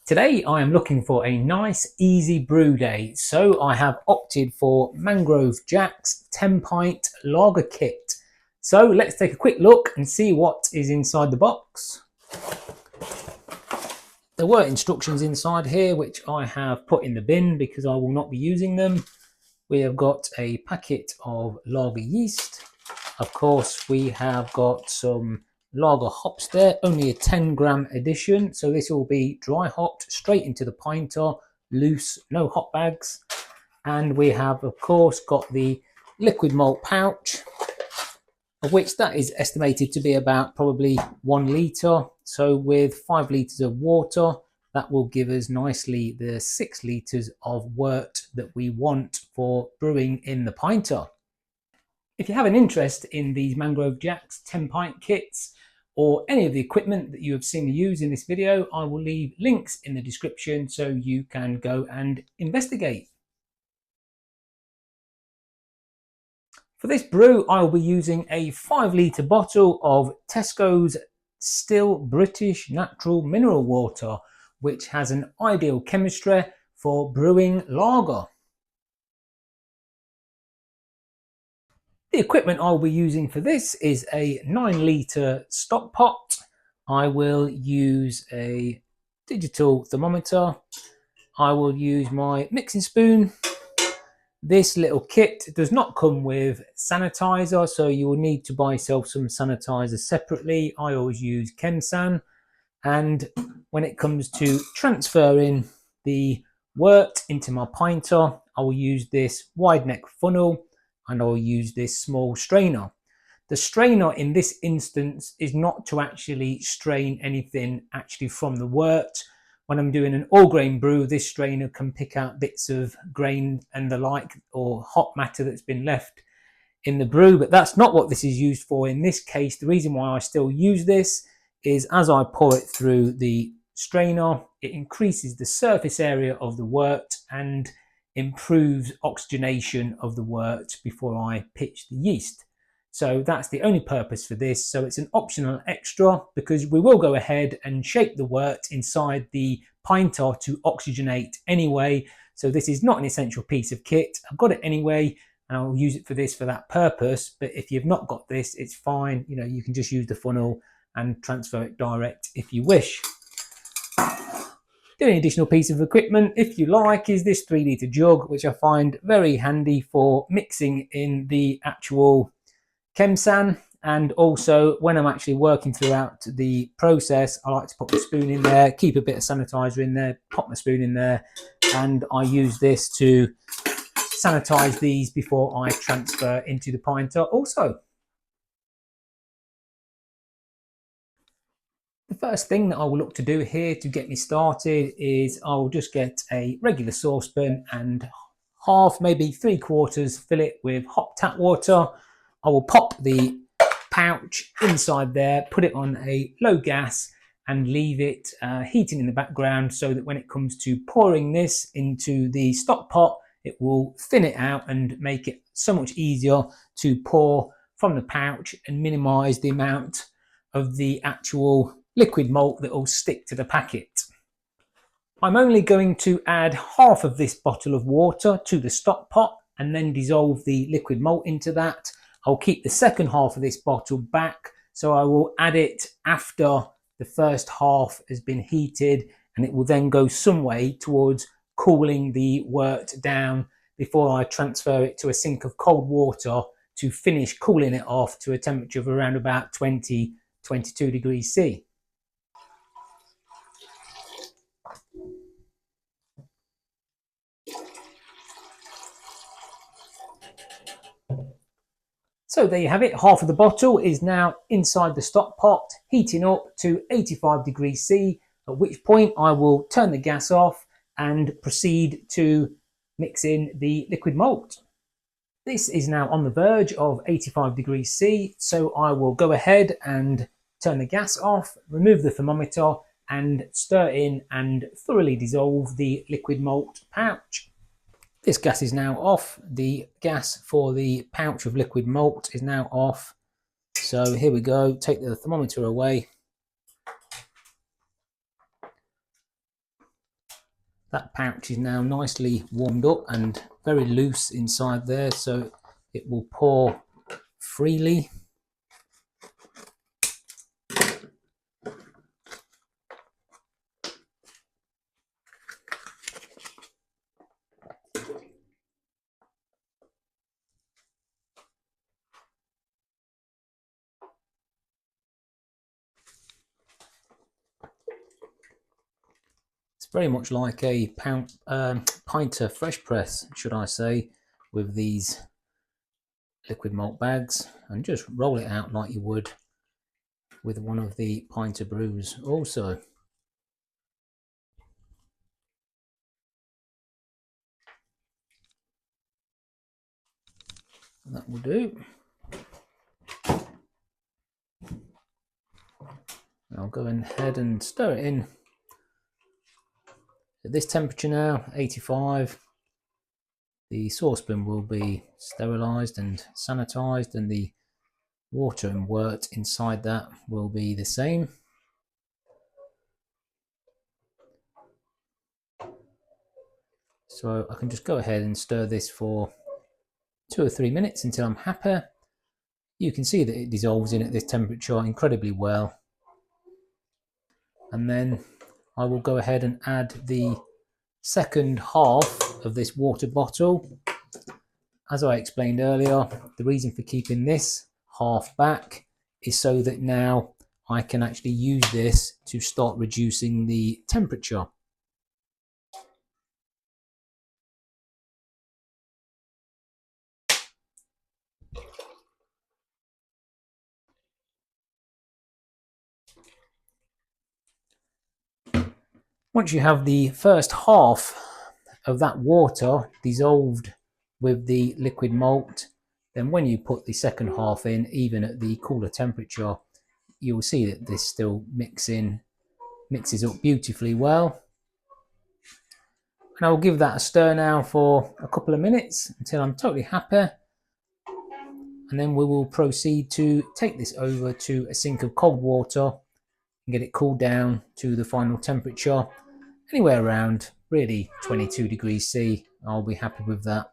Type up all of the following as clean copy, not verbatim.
Today I am looking for a nice easy brew day, so I have opted for Mangrove Jack's 10 pint lager kit. So let's take a quick look and see what is inside the box. There were instructions inside here which I have put in the bin because I will not be using them. We have got a packet of lager yeast. Of course we have got some lager hops there, only a 10-gram edition, so this will be dry hopped straight into the pinter, loose, no hop bags. And we have of course got the liquid malt pouch, of which that is estimated to be about probably 1 litre. So with 5 litres of water, that will give us nicely the 6 litres of wort that we want for brewing in the pinter. If you have an interest in these Mangrove Jack's 10 pint kits or any of the equipment that you have seen me use in this video, I will leave links in the description so you can go and investigate. For this brew, I will be using a 5 litre bottle of Tesco's Still British Natural Mineral Water, which has an ideal chemistry for brewing lager. The equipment I'll be using for this is a 9 litre Stockpot. I will use a digital thermometer. I will use my mixing spoon. This little kit does not come with sanitizer, so you will need to buy yourself some sanitizer separately. I always use Chemsan. And when it comes to transferring the wort into my pinter, I will use this wide neck funnel and I'll use this small strainer. The strainer in this instance is not to actually strain anything actually from the wort. When I'm doing an all grain brew, this strainer can pick out bits of grain and the like, or hot matter that's been left in the brew, but that's not what this is used for in this case. The reason why I still use this is as I pour it through the strainer, it increases the surface area of the wort and improves oxygenation of the wort before I pitch the yeast. So that's the only purpose for this. So it's an optional extra because we will go ahead and shape the wort inside the pinter to oxygenate anyway. So this is not an essential piece of kit. I've got it anyway and I'll use it for this for that purpose. But if you've not got this, it's fine. You know, you can just use the funnel and transfer it direct if you wish. The only additional piece of equipment, if you like, is this 3 litre jug, which I find very handy for mixing in the actual Chemsan. And also when I'm actually working throughout the process, I like to put my spoon in there, keep a bit of sanitizer in there, pop my spoon in there, and I use this to sanitize these before I transfer into the pinter also. The first thing that I will look to do here to get me started is I will just get a regular saucepan and half, maybe 3/4, fill it with hot tap water. I will pop the pouch inside there, put it on a low gas and leave it heating in the background so that when it comes to pouring this into the stock pot, it will thin it out and make it so much easier to pour from the pouch and minimize the amount of the actual liquid malt that will stick to the packet. I'm only going to add half of this bottle of water to the stock pot and then dissolve the liquid malt into that. I'll keep the second half of this bottle back, so I will add it after the first half has been heated, and it will then go some way towards cooling the wort down before I transfer it to a sink of cold water to finish cooling it off to a temperature of around about 20–22 degrees C. So there you have it, half of the bottle is now inside the stock pot, heating up to 85 degrees C, at which point I will turn the gas off and proceed to mix in the liquid malt. This is now on the verge of 85 degrees C, so I will go ahead and turn the gas off, remove the thermometer and stir in and thoroughly dissolve the liquid malt pouch. This gas is now off. The gas for the pouch of liquid malt is now off. So here we go, take the thermometer away. That pouch is now nicely warmed up and very loose inside there, so it will pour freely. It's very much like a pinter fresh press, should I say, with these liquid malt bags, and just roll it out like you would with one of the pinter brews also. That will do. I'll go ahead and stir it in at this temperature now, 85. The saucepan will be sterilised and sanitised, and the water and wort inside that will be the same. So I can just go ahead and stir this for 2 or 3 minutes until I'm happy. You can see that it dissolves in at this temperature incredibly well. And then I will go ahead and add the second half of this water bottle. As I explained earlier, the reason for keeping this half back is so that now I can actually use this to start reducing the temperature. Once you have the first half of that water dissolved with the liquid malt, then when you put the second half in, even at the cooler temperature, you'll see that this still mixes up beautifully well. And I'll give that a stir now for a couple of minutes until I'm totally happy. And then we will proceed to take this over to a sink of cold water and get it cooled down to the final temperature, anywhere around really 22 degrees C. I'll be happy with that.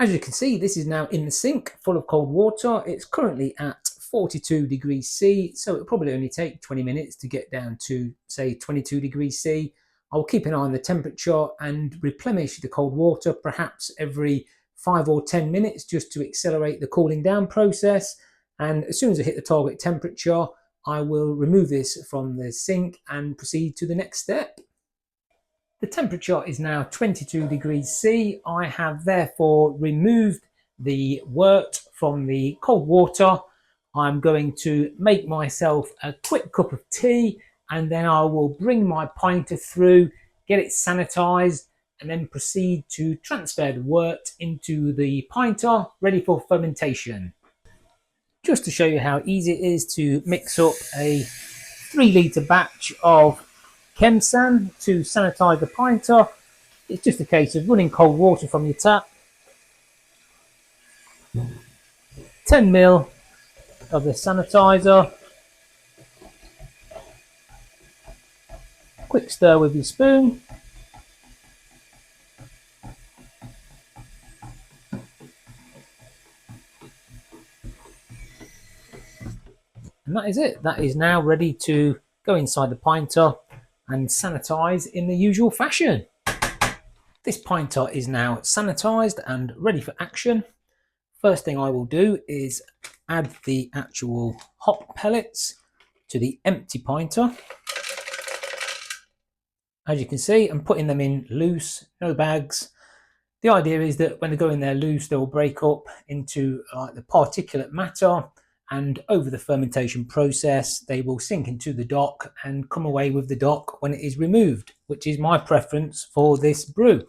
As you can see, this is now in the sink full of cold water. It's currently at 42 degrees C, so it'll probably only take 20 minutes to get down to, say, 22 degrees C. I'll keep an eye on the temperature and replenish the cold water perhaps every 5 or 10 minutes just to accelerate the cooling down process. And as soon as I hit the target temperature, I will remove this from the sink and proceed to the next step. The temperature is now 22 degrees C. I have therefore removed the wort from the cold water. I'm going to make myself a quick cup of tea, and then I will bring my pinter through, get it sanitised, and then proceed to transfer the wort into the pinter, ready for fermentation. Just to show you how easy it is to mix up a 3 litre batch of Chemsan to sanitise the pinter, it's just a case of running cold water from your tap, 10 ml of the sanitizer, quick stir with your spoon, and that is it. That is now ready to go inside the pinter and sanitize in the usual fashion. This pinter is now sanitized and ready for action. First thing I will do is add the actual hop pellets to the empty pinter. As you can see, I'm putting them in loose, no bags. The idea is that when they go in there loose, they will break up into the particulate matter, and over the fermentation process they will sink into the dock and come away with the dock when it is removed, which is my preference for this brew.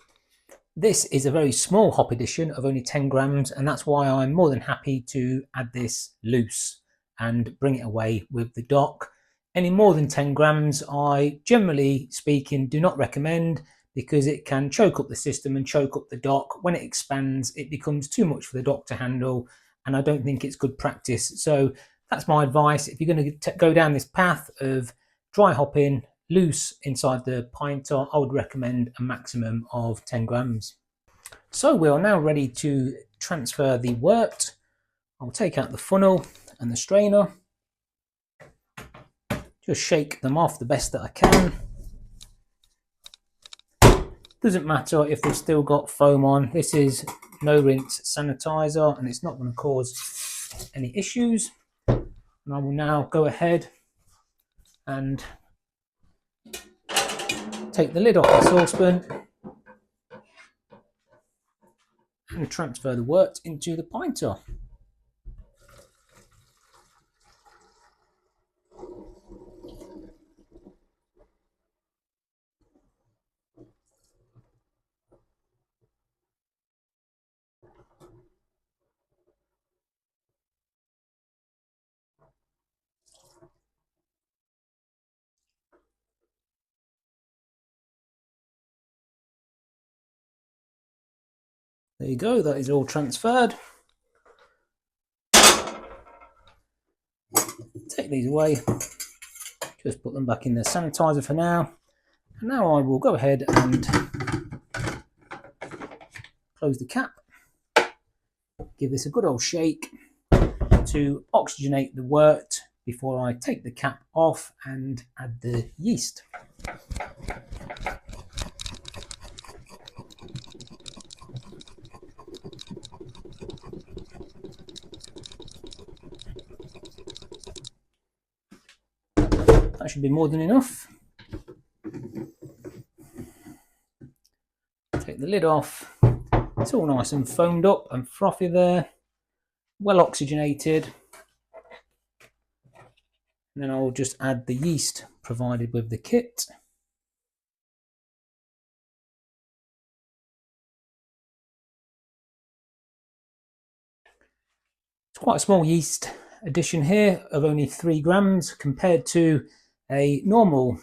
This is a very small hop addition of only 10 grams, and that's why I'm more than happy to add this loose and bring it away with the dock. Any more than 10 grams I, generally speaking, do not recommend, because it can choke up the system and choke up the dock. When it expands, it becomes too much for the dock to handle, and I don't think it's good practice. So that's my advice. If you're going to go down this path of dry hopping loose inside the pinter, I would recommend a maximum of 10 grams. So we are now ready to transfer the wort. I'll take out the funnel and the strainer. Just shake them off the best that I can. Doesn't matter if they've still got foam on. This is no rinse sanitizer and it's not going to cause any issues. And I will now go ahead and take the lid off the saucepan and transfer the wort into the pinter. There you go, that is all transferred. Take these away, just put them back in the sanitizer for now. And now I will go ahead and close the cap. Give this a good old shake to oxygenate the wort before I take the cap off and add the yeast. That should be more than enough. Take the lid off. It's all nice and foamed up and frothy there, well oxygenated. And then I'll just add the yeast provided with the kit. It's quite a small yeast addition here of only 3 grams compared to a normal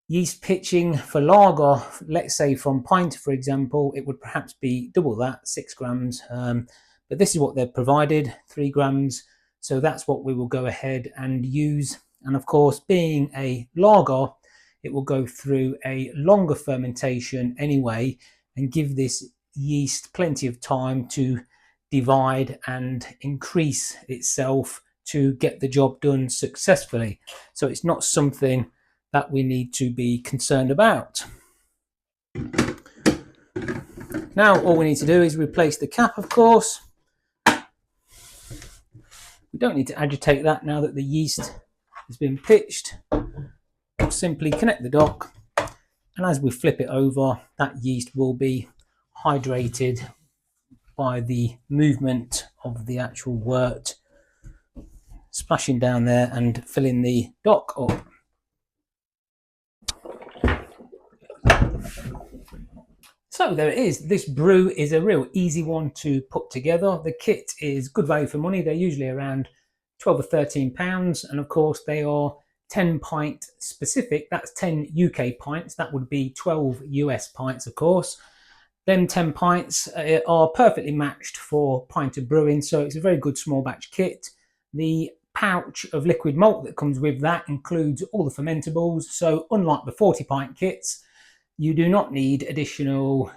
yeast pitching for lager, let's say from pint for example, it would perhaps be double that, 6 grams. But this is what they've provided, 3 grams. So that's what we will go ahead and use. And of course, being a lager, it will go through a longer fermentation anyway and give this yeast plenty of time to divide and increase itself to get the job done successfully. So it's not something that we need to be concerned about. Now all we need to do is replace the cap, of course. We don't need to agitate that now that the yeast has been pitched. We'll simply connect the dock, and as we flip it over, that yeast will be hydrated by the movement of the actual wort splashing down there and filling the dock up. So there it is. This brew is a real easy one to put together. The kit is good value for money. They're usually around 12 or 13 pounds, and of course they are 10 pint specific. That's 10 UK pints. That would be 12 US pints, of course. Them 10 pints are perfectly matched for pint of brewing, so it's a very good small batch kit. The pouch of liquid malt that comes with that includes all the fermentables, so unlike the 40 pint kits, you do not need additional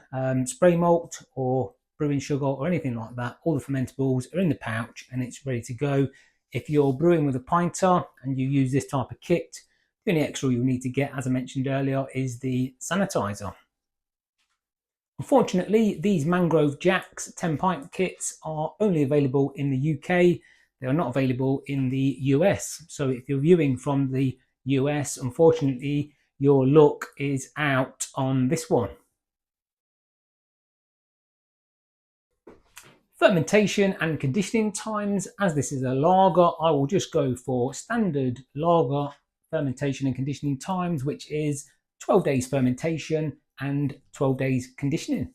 spray malt or brewing sugar or anything like that. All the fermentables are in the pouch and it's ready to go. If you're brewing with a pinter and you use this type of kit, the only extra you'll need to get, as I mentioned earlier, is the sanitizer. Unfortunately, these Mangrove Jacks 10 pint kits are only available in the UK. They are not available in the US. So if you're viewing from the US, unfortunately, your luck is out on this one. Fermentation and conditioning times. As this is a lager, I will just go for standard lager fermentation and conditioning times, which is 12 days fermentation and 12 days conditioning.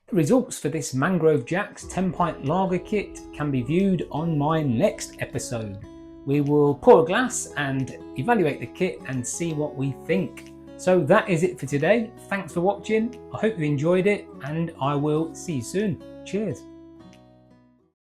The results for this Mangrove Jack's 10 pint lager kit can be viewed on my next episode. We will pour a glass and evaluate the kit and see what we think. So that is it for today. Thanks for watching. I hope you enjoyed it and I will see you soon. Cheers.